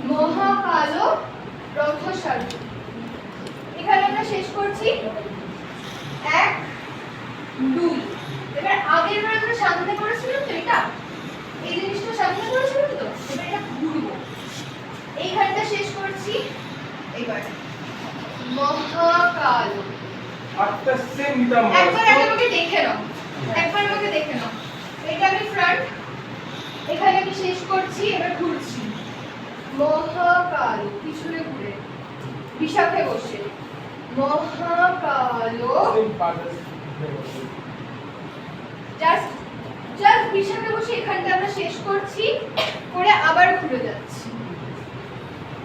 মহাকালো রথসারথী। এখানে আমরা শেষ করছি 1 2। এবার আগের বার আমরা সামনে করেছিলাম তো, এটা এই জিনিসটা সামনে করেছিলাম তো, এবার এটা ঘুরবো। এইখানটা শেষ করছি। এবার মহাকালো। আটটা সেম নিতাম। একবার আমাকে দেখে নাও, একবার আমাকে দেখে নাও। এটা আমি ফ্রন্ট, এখানে আমি শেষ করছি। এবার ঘুরছি মহাকালো, পিছনে ঘুরে বিশাখে বসে মহাকালো। জাস্ট বিশাখে বসে এখানটা আমরা শেষ করছি, করে আবার ঘুরে যাচ্ছি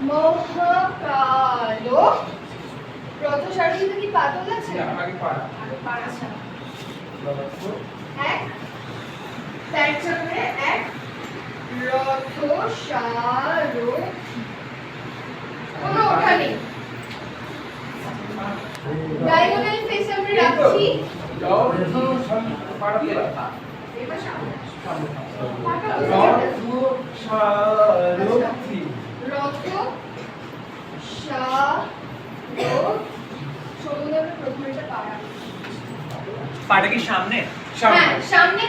মহাকালো রথসারথীতে। কি পাতল আছে? আগে পাড়া। আগে পাড়া ছাড়া। এক চার চক্রে এক রথসারথী। কোনো ওঠা নেই। ডায়াগোনাল ফেস আমরা রাখছি। এবার সামনে রথসারথী। প্রথমে পাড়া। পাড়া কি সামনে? হ্যাঁ সামনে।